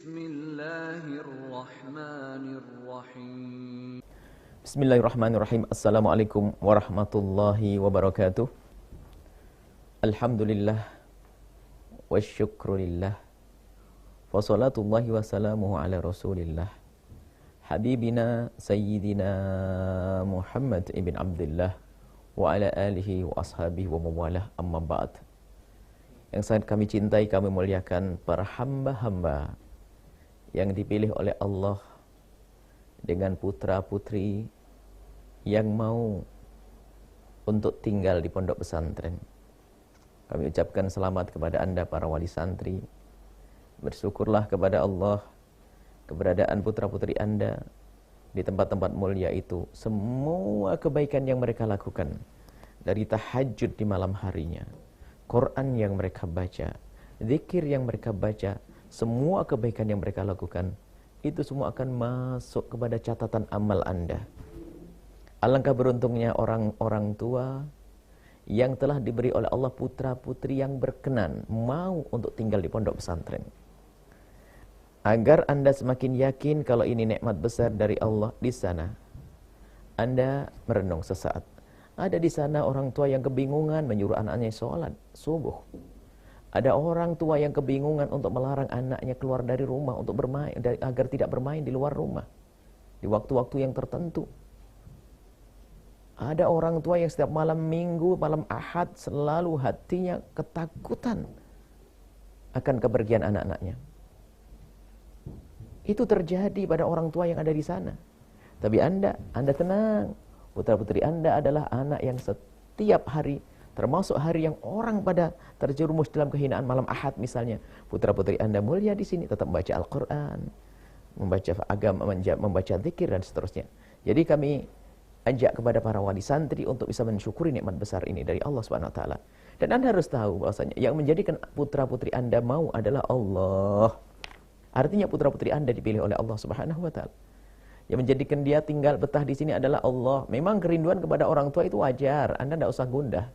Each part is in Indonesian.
Bismillahirrahmanirrahim. Bismillahirrahmanirrahim. Assalamualaikum warahmatullahi wabarakatuh. Alhamdulillah wasyukrulillah wa salatullahi wa salamuhu ala rasulillah habibina sayyidina Muhammad ibn Abdullah wa ala alihi wa ashabihi wa mawalah, amma ba'd. Yang sangat kami cintai, kami muliakan para hamba-hamba yang dipilih oleh Allah dengan putra-putri yang mau untuk tinggal di pondok pesantren. Kami ucapkan selamat kepada Anda para wali santri. Bersyukurlah kepada Allah keberadaan putra-putri Anda di tempat-tempat mulia itu. Semua kebaikan yang mereka lakukan, dari tahajud di malam harinya, Quran yang mereka baca, zikir yang mereka baca, semua kebaikan yang mereka lakukan, itu semua akan masuk kepada catatan amal Anda. Alangkah beruntungnya orang-orang tua yang telah diberi oleh Allah putra-putri yang berkenan mau untuk tinggal di pondok pesantren. Agar Anda semakin yakin kalau ini nikmat besar dari Allah di sana, Anda merenung sesaat. Ada di sana orang tua yang kebingungan menyuruh anaknya sholat subuh. Ada orang tua yang kebingungan untuk melarang anaknya keluar dari rumah untuk bermain, agar tidak bermain di luar rumah di waktu-waktu yang tertentu. Ada orang tua yang setiap malam minggu, malam ahad selalu hatinya ketakutan akan kepergian anak-anaknya. Itu terjadi pada orang tua yang ada di sana. Tapi Anda tenang. Putra-putri Anda adalah anak yang setiap hari, termasuk hari yang orang pada terjerumus dalam kehinaan malam ahad misalnya, putra-putri Anda mulia di sini tetap membaca Al-Quran, membaca agama, membaca zikir dan seterusnya. Jadi kami ajak kepada para wali santri untuk bisa mensyukuri nikmat besar ini dari Allah Subhanahu wa taala. Dan Anda harus tahu bahwasanya yang menjadikan putra-putri Anda mau adalah Allah. Artinya putra-putri Anda dipilih oleh Allah Subhanahu wa taala. Yang menjadikan dia tinggal betah di sini adalah Allah. Memang kerinduan kepada orang tua itu wajar, Anda tidak usah gundah.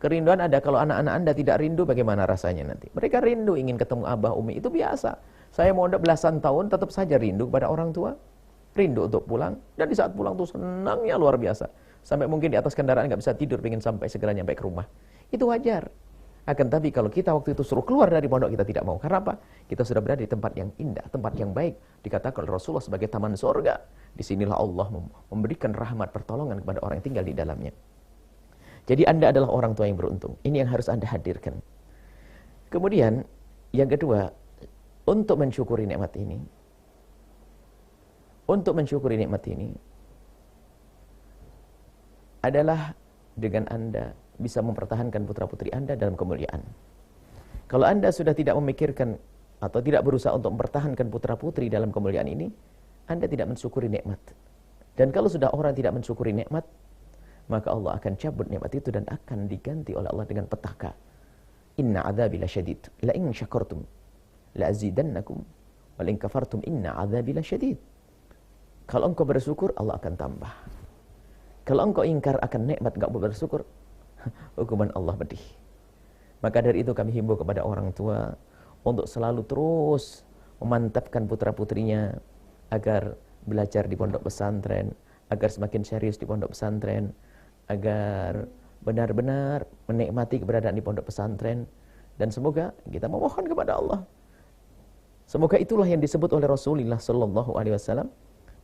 Kerinduan ada, kalau anak-anak Anda tidak rindu bagaimana rasanya nanti? Mereka rindu ingin ketemu abah umi, itu biasa. Saya mau belasan tahun tetap saja rindu kepada orang tua. Rindu untuk pulang, dan di saat pulang tuh senangnya luar biasa. Sampai mungkin di atas kendaraan nggak bisa tidur, pengen sampai segera nyampe ke rumah. Itu wajar. Akan tapi kalau kita waktu itu suruh keluar dari pondok, kita tidak mau. Karena apa? Kita sudah berada di tempat yang indah, tempat yang baik. Dikatakan oleh Rasulullah sebagai taman surga. Disinilah Allah memberikan rahmat pertolongan kepada orang yang tinggal di dalamnya. Jadi Anda adalah orang tua yang beruntung. Ini yang harus Anda hadirkan. Kemudian, yang kedua, untuk mensyukuri nikmat ini. Untuk mensyukuri nikmat ini adalah dengan Anda bisa mempertahankan putra-putri Anda dalam kemuliaan. Kalau Anda sudah tidak memikirkan atau tidak berusaha untuk mempertahankan putra-putri dalam kemuliaan ini, Anda tidak mensyukuri nikmat. Dan kalau sudah orang tidak mensyukuri nikmat, maka Allah akan cabut nikmat itu dan akan diganti oleh Allah dengan petaka. Inna adzabi lasyadid. La in syakartum la azidannakum wa la in kafartum inna adzabi lasyadid. Kalau engkau bersyukur, Allah akan tambah. Kalau engkau ingkar akan nikmat, enggak bersyukur, hukuman Allah pedih. Maka dari itu kami himbau kepada orang tua untuk selalu terus memantapkan putra-putrinya agar belajar di pondok pesantren, agar semakin serius di pondok pesantren, agar benar-benar menikmati keberadaan di pondok pesantren. Dan semoga kita memohon kepada Allah, semoga itulah yang disebut oleh Rasulullah sallallahu alaihi wasallam,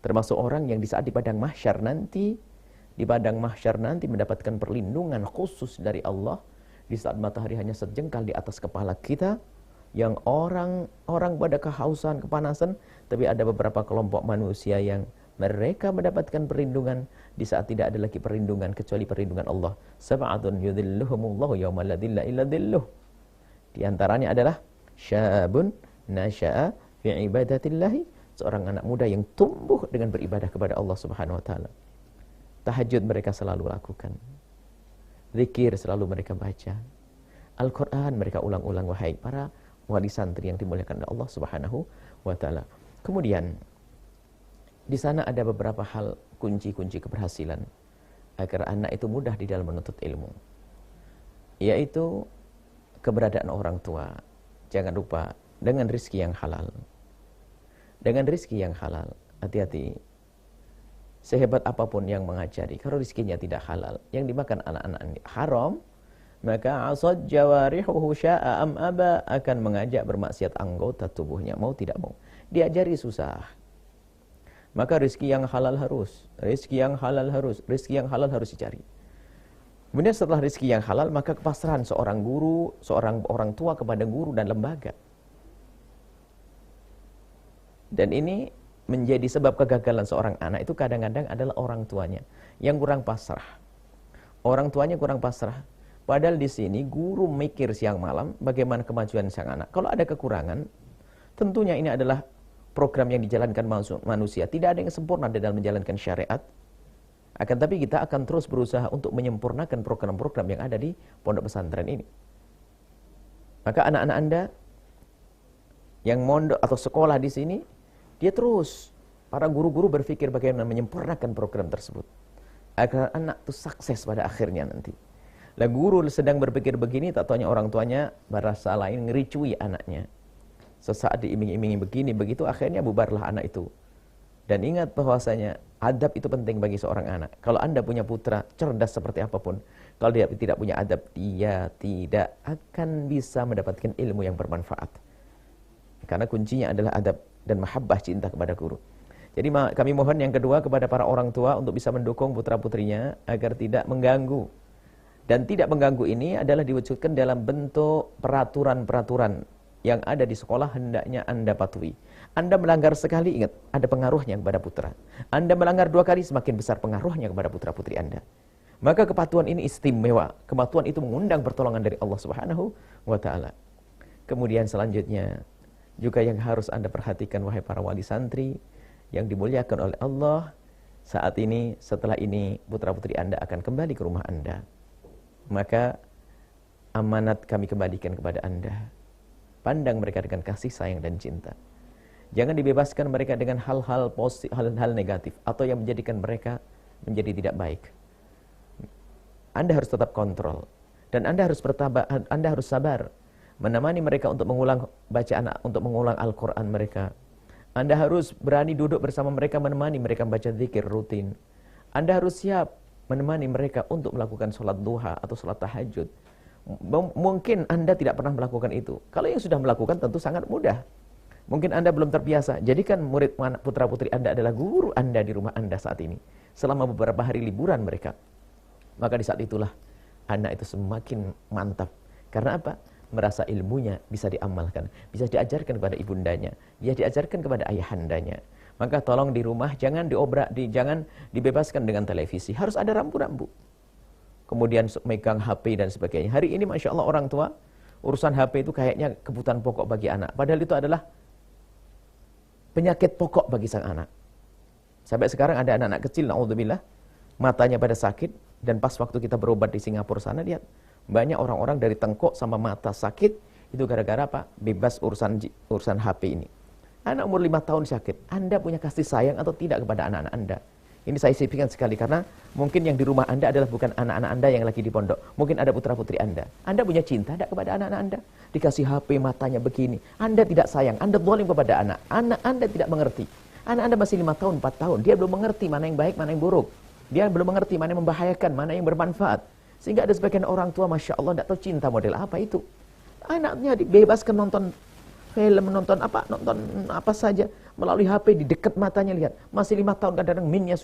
termasuk orang yang di saat di padang mahsyar nanti, mendapatkan perlindungan khusus dari Allah di saat matahari hanya sejengkal di atas kepala kita, yang orang pada kehausan, kepanasan, tapi ada beberapa kelompok manusia yang mereka mendapatkan perlindungan di saat tidak ada lagi perlindungan kecuali perlindungan Allah. Sab'atun yudhilluhumullahu yawma la dhilla illa dhilluh. Di antaranya adalah syabun nasya'a fi ibadatillahi, seorang anak muda yang tumbuh dengan beribadah kepada Allah Subhanahu wa taala. Tahajud mereka selalu lakukan. Zikir selalu mereka baca. Al-Quran mereka ulang-ulang, wahai para wali santri yang dimuliakan oleh Allah Subhanahu wa taala. Kemudian di sana ada beberapa hal kunci-kunci keberhasilan agar anak itu mudah di dalam menuntut ilmu. Yaitu keberadaan orang tua. Jangan lupa dengan rizki yang halal. dengan rizki yang halal. Hati-hati. Sehebat apapun yang mengajari, kalau rizkinya tidak halal, yang dimakan anak-anak ini haram, maka asad jawarihuhu sya'a am aba, akan mengajak bermaksiat anggota tubuhnya, mau tidak mau. Diajari susah. Maka rizki yang halal harus, rizki yang halal harus, rizki yang halal harus dicari. Kemudian setelah rizki yang halal, maka kepasrahan seorang guru, seorang orang tua kepada guru dan lembaga. Dan ini menjadi sebab kegagalan seorang anak itu kadang-kadang adalah orang tuanya yang kurang pasrah. Orang tuanya kurang pasrah. Padahal di sini guru mikir siang malam bagaimana kemajuan sang anak. Kalau ada kekurangan, tentunya ini adalah program yang dijalankan manusia. Tidak ada yang sempurna dalam menjalankan syariat. Akan tapi kita akan terus berusaha untuk menyempurnakan program-program yang ada di pondok pesantren ini. Maka anak-anak Anda yang mondok atau sekolah di sini, dia terus, para guru-guru berpikir bagaimana menyempurnakan program tersebut. Agar anak itu sukses pada akhirnya nanti. Lah guru sedang berpikir begini, tak taunya orang tuanya merasa lain, ngericui anaknya. Sesaat diiming-imingi begini, begitu akhirnya bubarlah anak itu. Dan ingat bahwasanya adab itu penting bagi seorang anak. Kalau Anda punya putra cerdas seperti apapun, kalau dia tidak punya adab, dia tidak akan bisa mendapatkan ilmu yang bermanfaat. Karena kuncinya adalah adab dan mahabbah, cinta kepada guru. Jadi kami mohon yang kedua kepada para orang tua untuk bisa mendukung putra-putrinya agar tidak mengganggu. Dan tidak mengganggu ini adalah diwujudkan dalam bentuk peraturan-peraturan yang ada di sekolah, hendaknya Anda patuhi. Anda melanggar sekali, ingat, ada pengaruhnya kepada putra. Anda melanggar 2 kali, semakin besar pengaruhnya kepada putra-putri Anda. Maka kepatuhan ini istimewa. Kepatuhan itu mengundang pertolongan dari Allah Subhanahu wa ta'ala. Kemudian selanjutnya, juga yang harus Anda perhatikan, wahai para wali santri yang dimuliakan oleh Allah, saat ini, setelah ini, putra-putri Anda akan kembali ke rumah Anda. Maka amanat kami kembalikan kepada Anda. Pandang mereka dengan kasih sayang dan cinta. Jangan dibebaskan mereka dengan hal-hal positif, hal-hal negatif atau yang menjadikan mereka menjadi tidak baik. Anda harus tetap kontrol dan Anda harus Anda harus sabar menemani mereka untuk mengulang bacaan, untuk mengulang Al-Qur'an mereka. Anda harus berani duduk bersama mereka, menemani mereka membaca zikir rutin. Anda harus siap menemani mereka untuk melakukan sholat duha atau sholat tahajud. Mungkin Anda tidak pernah melakukan itu. Kalau yang sudah melakukan tentu sangat mudah. Mungkin Anda belum terbiasa. Jadikan murid putra-putri Anda adalah guru Anda di rumah Anda saat ini. Selama beberapa hari liburan mereka. Maka di saat itulah anak itu semakin mantap. Karena apa? Merasa ilmunya bisa diamalkan. Bisa diajarkan kepada ibundanya. Dia diajarkan kepada ayahandanya. Maka tolong di rumah jangan jangan dibebaskan dengan televisi. Harus ada rambu-rambu. Kemudian megang HP dan sebagainya. Hari ini Masya Allah orang tua, urusan HP itu kayaknya kebutuhan pokok bagi anak. Padahal itu adalah penyakit pokok bagi sang anak. Sampai sekarang ada anak-anak kecil, na'udzubillah, matanya pada sakit. Dan pas waktu kita berobat di Singapura sana, lihat, banyak orang-orang dari tengkuk sama mata sakit. Itu gara-gara apa? Bebas urusan HP ini. Anak umur 5 tahun sakit. Anda punya kasih sayang atau tidak kepada anak-anak Anda? Ini saya signifikan sekali karena mungkin yang di rumah Anda adalah bukan anak-anak Anda yang lagi di pondok. Mungkin ada putra-putri Anda. Anda punya cinta tidak kepada anak-anak Anda? Dikasih HP matanya begini. Anda tidak sayang. Anda zalim kepada anak. Anak Anda tidak mengerti. Anak Anda masih 5 tahun, 4 tahun. Dia belum mengerti mana yang baik, mana yang buruk. Dia belum mengerti mana yang membahayakan, mana yang bermanfaat. Sehingga ada sebagian orang tua, Masya Allah, tidak tahu cinta model apa itu. Anaknya dibebaskan nonton film, nonton apa saja melalui HP di dekat matanya, lihat. Masih 5 tahun kadang-kadang minnya